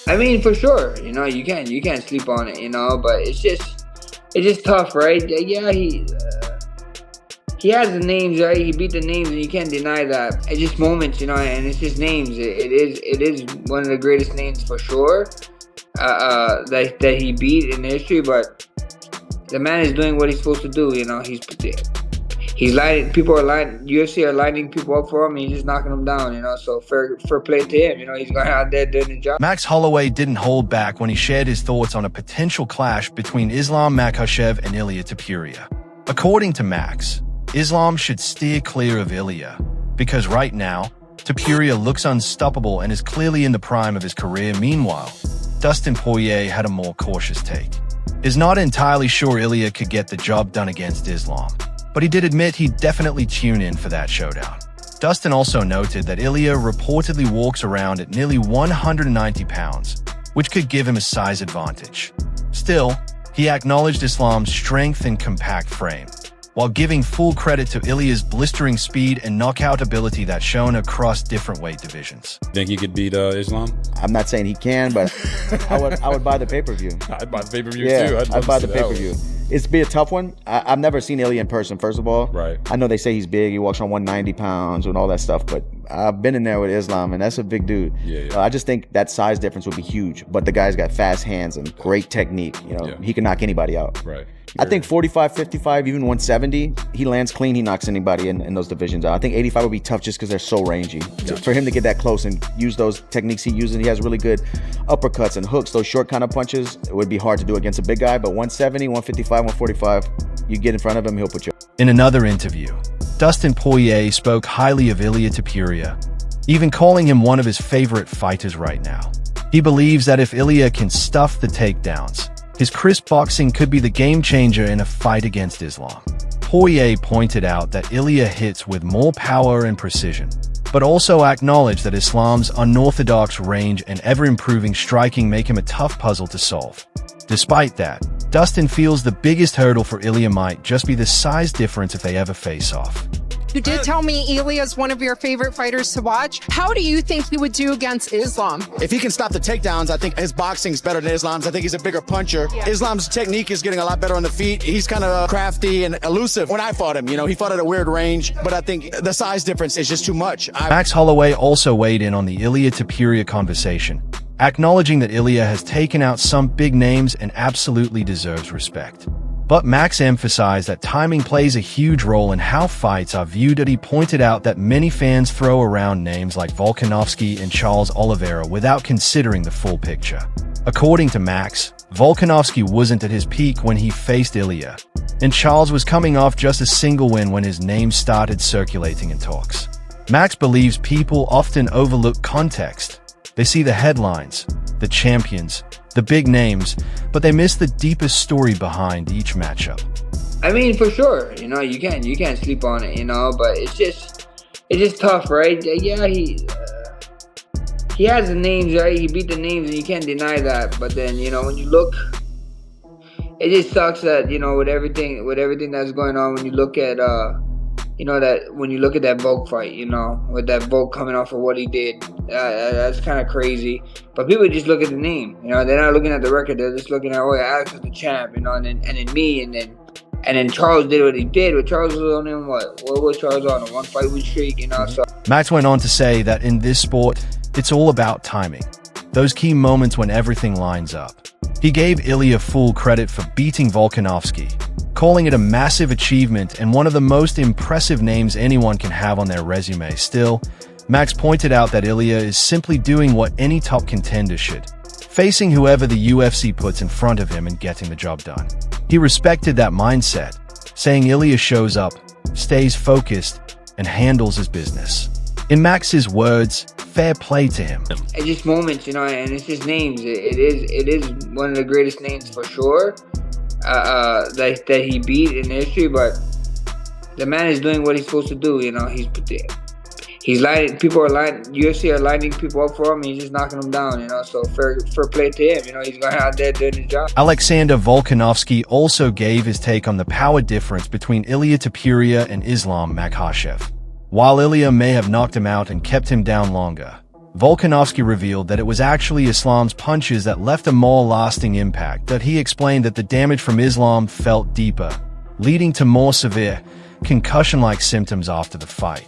I mean, for sure, you can't sleep on it, but it's just tough, right? Yeah, he has the names, right? He beat the names, and you can't deny that. It's just moments, and it's just names. It is one of the greatest names for sure. That he beat in history, but the man is doing what he's supposed to do. He's lining. People are lining. UFC are lining people up for him. And he's just knocking them down. So fair play to him. He's going out there doing the job. Max Holloway didn't hold back when he shared his thoughts on a potential clash between Islam Makhachev and Ilia Topuria. According to Max, Islam should steer clear of Ilia because right now, Topuria looks unstoppable and is clearly in the prime of his career. Meanwhile, Citing Topuria had a more cautious take. Is not entirely sure Ilia could get the job done against Islam, but he did admit he'd definitely tune in for that showdown. Dustin also noted that Ilia reportedly walks around at nearly 190 pounds, which could give him a size advantage. Still, he acknowledged Islam's strength and compact frame, while giving full credit to Ilia's blistering speed and knockout ability that's shown across different weight divisions. Think he could beat Islam? I'm not saying he can, but I would buy the pay-per-view. I'd buy the pay-per-view Yeah, too. I'd buy the pay-per-view. It's be a tough one. I've never seen Ilia in person, first of all. Right. I know they say he's big. He walks on 190 pounds and all that stuff, but I've been in there with Islam, and that's a big dude. Yeah. I just think that size difference would be huge, but the guy's got fast hands and great technique. He can knock anybody out. Right. I think 45, 55, even 170, he lands clean, he knocks anybody in those divisions out. I think 85 would be tough just because they're so rangy. So for him to get that close and use those techniques he uses, he has really good uppercuts and hooks, those short kind of punches, it would be hard to do against a big guy, but 170, 155, 145, you get in front of him, he'll put you. In another interview, Citing Topuria spoke highly of Ilia Topuria, even calling him one of his favorite fighters right now. He believes that if Ilia can stuff the takedowns, his crisp boxing could be the game changer in a fight against Islam. Poirier pointed out that Ilia hits with more power and precision, but also acknowledged that Islam's unorthodox range and ever-improving striking make him a tough puzzle to solve. Despite that, Dustin feels the biggest hurdle for Ilia might just be the size difference if they ever face off. You did tell me Ilia is one of your favorite fighters to watch. How do you think he would do against Islam? If he can stop the takedowns, I think his boxing's better than Islam's. I think he's a bigger puncher. Yeah. Islam's technique is getting a lot better on the feet. He's kind of crafty and elusive. When I fought him, he fought at a weird range, but I think the size difference is just too much. Max Holloway also weighed in on the Ilia Topuria conversation, acknowledging that Ilia has taken out some big names and absolutely deserves respect. But Max emphasized that timing plays a huge role in how fights are viewed, and he pointed out that many fans throw around names like Volkanovski and Charles Oliveira without considering the full picture. According to Max, Volkanovski wasn't at his peak when he faced Ilia, and Charles was coming off just a single win when his name started circulating in talks. Max believes people often overlook context. They see the headlines, the champions, the big names, but they miss the deepest story behind each matchup. I mean, for sure, you can't sleep on it, but it's just tough, right? Yeah, he has the names, right? He beat the names, and you can't deny that. But then, when you look, it just sucks that with everything that's going on. When you look at that Volk fight, with that Volk coming off of what he did, that's kind of crazy. But people just look at the name, they're not looking at the record. They're just looking at, oh yeah, Alex is the champ, and then me, and then Charles did what he did. But Charles was on him, what was Charles on? A one fight win streak, So Max went on to say that in this sport, it's all about timing. Those key moments when everything lines up. He gave Ilia full credit for beating Volkanovski, calling it a massive achievement and one of the most impressive names anyone can have on their resume. Still, Max pointed out that Ilia is simply doing what any top contender should, facing whoever the UFC puts in front of him and getting the job done. He respected that mindset, saying Ilia shows up, stays focused, and handles his business. In Max's words, fair play to him. It's just moments, and it's just names. It is one of the greatest names for sure. That he beat in history, but the man is doing what he's supposed to do. He's lining. People are lining. UFC are lining people up for him. And he's just knocking them down. So fair play to him. He's going out there doing his job. Alexander Volkanovski also gave his take on the power difference between Ilia Topuria and Islam Makhachev. While Ilia may have knocked him out and kept him down longer, Volkanovski revealed that it was actually Islam's punches that left a more lasting impact, that he explained that the damage from Islam felt deeper, leading to more severe, concussion-like symptoms after the fight.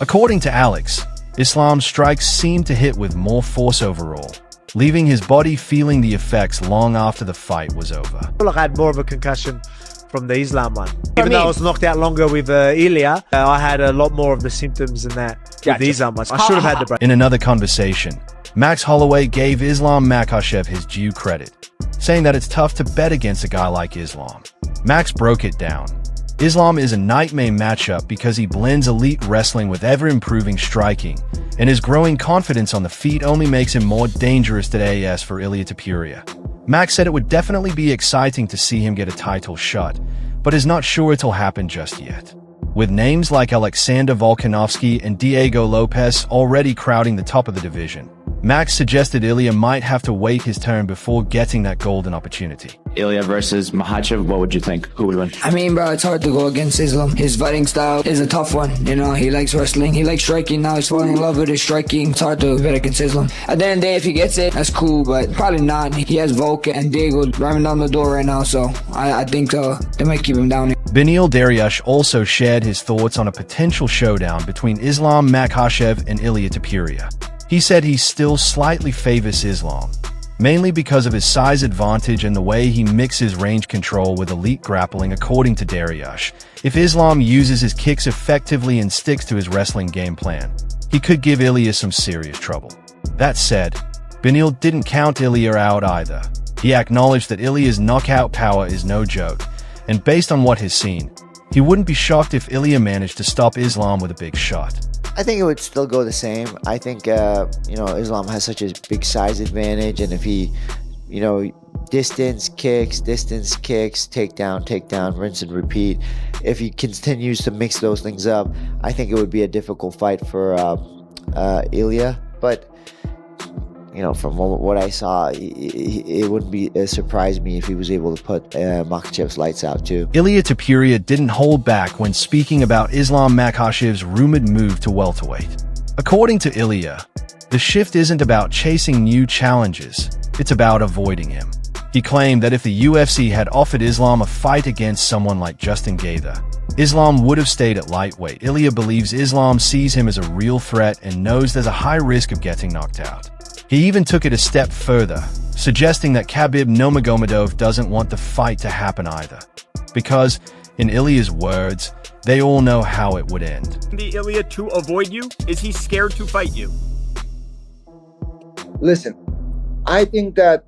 According to Alex, Islam's strikes seemed to hit with more force overall, leaving his body feeling the effects long after the fight was over. I feel like I had more of a concussion from the Islam one. Even though I was knocked out longer with Ilia, I had a lot more of the symptoms than that with the Islam one. I should have had the break. In another conversation, Max Holloway gave Islam Makhachev his due credit, saying that it's tough to bet against a guy like Islam. Max broke it down. Islam is a nightmare matchup because he blends elite wrestling with ever-improving striking, and his growing confidence on the feet only makes him more dangerous today as for Ilia Topuria. Max said it would definitely be exciting to see him get a title shot, but is not sure it'll happen just yet. With names like Alexander Volkanovski and Diego Lopez already crowding the top of the division, Max suggested Ilia might have to wait his turn before getting that golden opportunity. Ilia versus Makhachev, what would you think? Who would win? I mean, bro, it's hard to go against Islam. His fighting style is a tough one. You know, he likes wrestling. He likes striking. Now he's falling in love with his striking. It's hard to bet against Islam. At the end of the day, if he gets it, that's cool, but probably not. He has Volk and Diego driving down the door right now, so I think they might keep him down. Beneil Dariush also shared his thoughts on a potential showdown between Islam Makhachev and Ilia Topuria. He said he still slightly favors Islam, mainly because of his size advantage and the way he mixes range control with elite grappling. According to Dariush, if Islam uses his kicks effectively and sticks to his wrestling game plan, he could give Ilia some serious trouble. That said, Beneil didn't count Ilia out either. He acknowledged that Ilia's knockout power is no joke, and based on what he's seen, he wouldn't be shocked if Ilia managed to stop Islam with a big shot. I think it would still go the same. I think, Islam has such a big size advantage, and if he, distance kicks, takedown, rinse and repeat, if he continues to mix those things up, I think it would be a difficult fight for Ilia. But, from what I saw, it wouldn't surprise me if he was able to put Makhachev's lights out too. Ilia Topuria didn't hold back when speaking about Islam Makhachev's rumored move to welterweight. According to Ilia, the shift isn't about chasing new challenges, it's about avoiding him. He claimed that if the UFC had offered Islam a fight against someone like Justin Gaethje, Islam would have stayed at lightweight. Ilia believes Islam sees him as a real threat and knows there's a high risk of getting knocked out. He even took it a step further, suggesting that Khabib Nurmagomedov doesn't want the fight to happen either, because, in Ilia's words, they all know how it would end. Ilia to avoid you? Is he scared to fight you? Listen, I think that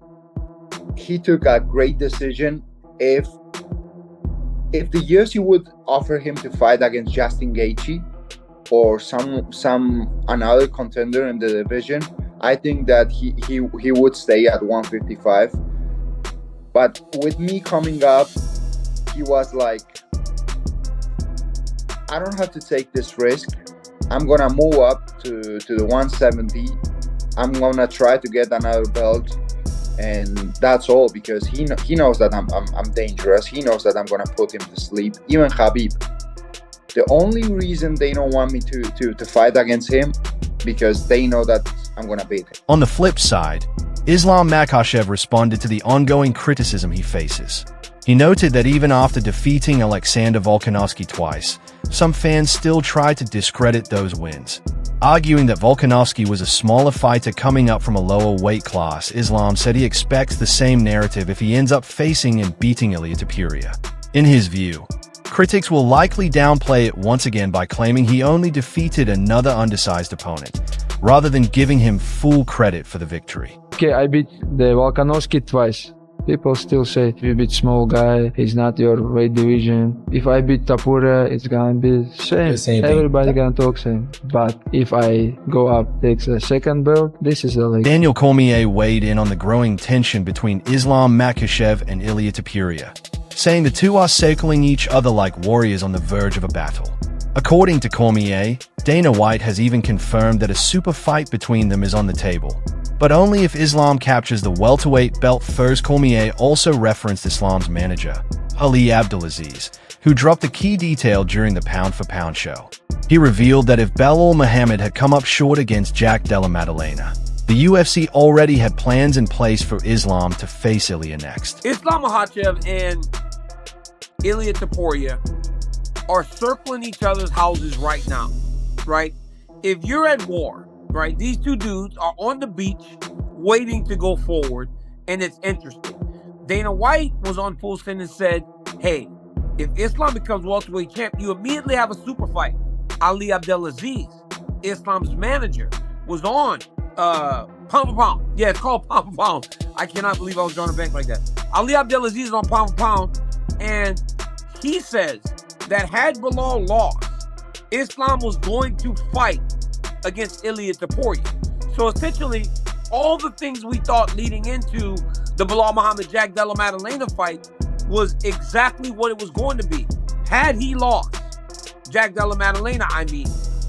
he took a great decision. If the UFC would offer him to fight against Justin Gaethje or some another contender in the division, I think that he would stay at 155. But with me coming up, he was like, I don't have to take this risk. I'm gonna move up to the 170. I'm gonna try to get another belt, and that's all, because he knows that I'm dangerous. He knows that I'm gonna put him to sleep. Even Khabib. The only reason they don't want me to fight against him, because they know that I'm gonna beat him. On the flip side, Islam Makhachev responded to the ongoing criticism he faces. He noted that even after defeating Alexander Volkanovski twice, some fans still try to discredit those wins, arguing that Volkanovski was a smaller fighter coming up from a lower weight class. Islam said he expects the same narrative if he ends up facing and beating Ilia Topuria. In his view, critics will likely downplay it once again by claiming he only defeated another undersized opponent, rather than giving him full credit for the victory. Okay, I beat the Volkanovski twice. People still say, if you beat small guy, he's not your weight division. If I beat Topuria, it's gonna be same. Everybody gonna talk same. But if I go up, takes a second belt, this is the league. Daniel Cormier weighed in on the growing tension between Islam Makhachev and Ilia Topuria, saying the two are circling each other like warriors on the verge of a battle. According to Cormier, Dana White has even confirmed that a super fight between them is on the table, but only if Islam captures the welterweight belt first. Cormier also referenced Islam's manager, Ali Abdelaziz, who dropped a key detail during the pound-for-pound show. He revealed that if Belal Muhammad had come up short against Jack Della Maddalena, the UFC already had plans in place for Islam to face Ilia next. Islam Makhachev and Ilia Topuria are circling each other's houses right now, right? If you're at war, right, these two dudes are on the beach waiting to go forward, and it's interesting. Dana White was on Full Send and said, hey, if Islam becomes welterweight champ, you immediately have a super fight. Ali Abdelaziz, Islam's manager, was on Pound for Pound. Yeah, it's called Pound for Pound. I cannot believe I was drawing a bank like that. Ali Abdelaziz is on Pound for Pound, and he says that had Belal lost, Islam was going to fight against Ilia Topuria. So essentially, all the things we thought leading into the Belal Muhammad Jack Della Maddalena fight was exactly what it was going to be. Had he lost, Jack Della Maddalena,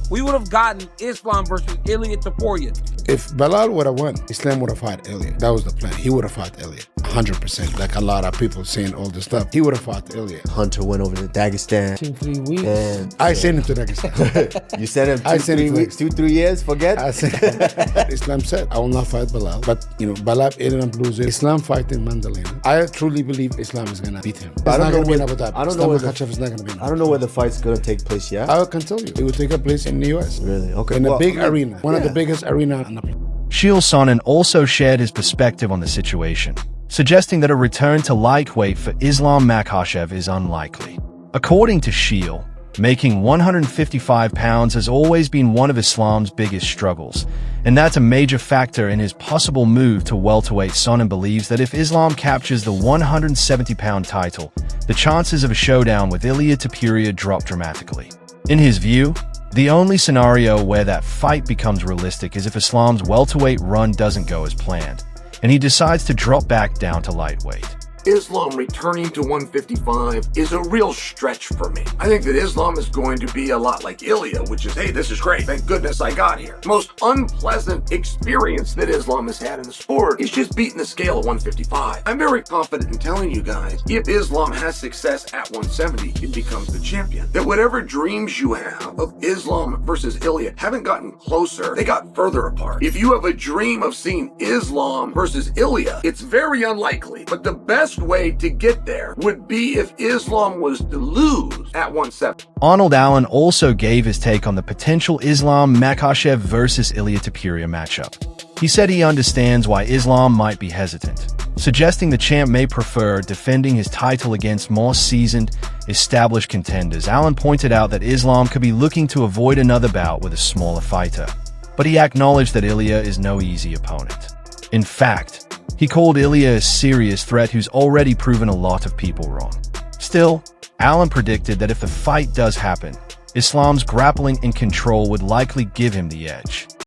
we would have gotten Islam versus Ilia Topuria. If Belal would have won, Islam would have fought Ilia. That was the plan. He would have fought Ilia. 100%. Like a lot of people saying all this stuff. He would have fought Ilia. Hunter went over to Dagestan. 2-3 weeks. And I sent him to Dagestan. You sent him 2-3 weeks, 2-3 years, forget? I said, Islam said, I will not fight Belal. But, Belal ended up losing. Islam fighting Maddalena. I truly believe Islam is going to beat him. It's not going to be in Abu Dhabi. I don't know where Makhachev is not going to be in Abu Dhabi. I don't know where the fight's going to take place yet. I can tell you. It will take a place in the U.S. Really? Okay. In a big arena. One of the biggest arenas on the planet. Shiel Sonnen also shared his perspective on the situation, suggesting that a return to lightweight for Islam Makhachev is unlikely. According to Shiel, making 155 pounds has always been one of Islam's biggest struggles, and that's a major factor in his possible move to welterweight. Sonnen believes that if Islam captures the 170-pound title, the chances of a showdown with Ilia Topuria drop dramatically. In his view, the only scenario where that fight becomes realistic is if Islam's welterweight run doesn't go as planned, and he decides to drop back down to lightweight. Islam returning to 155 is a real stretch for me. I think that Islam is going to be a lot like Ilia, which is, hey, this is great. Thank goodness I got here. The most unpleasant experience that Islam has had in the sport is just beating the scale at 155. I'm very confident in telling you guys, if Islam has success at 170, it becomes the champion. That whatever dreams you have of Islam versus Ilia haven't gotten closer, they got further apart. If you have a dream of seeing Islam versus Ilia, it's very unlikely, but the best way to get there would be if Islam was to lose at 170. Arnold Allen also gave his take on the potential Islam Makhachev versus Ilia Topuria matchup. He said he understands why Islam might be hesitant, suggesting the champ may prefer defending his title against more seasoned, established contenders. Allen pointed out that Islam could be looking to avoid another bout with a smaller fighter, but he acknowledged that Ilia is no easy opponent. In fact, he called Ilia a serious threat who's already proven a lot of people wrong. Still, Allen predicted that if the fight does happen, Islam's grappling and control would likely give him the edge.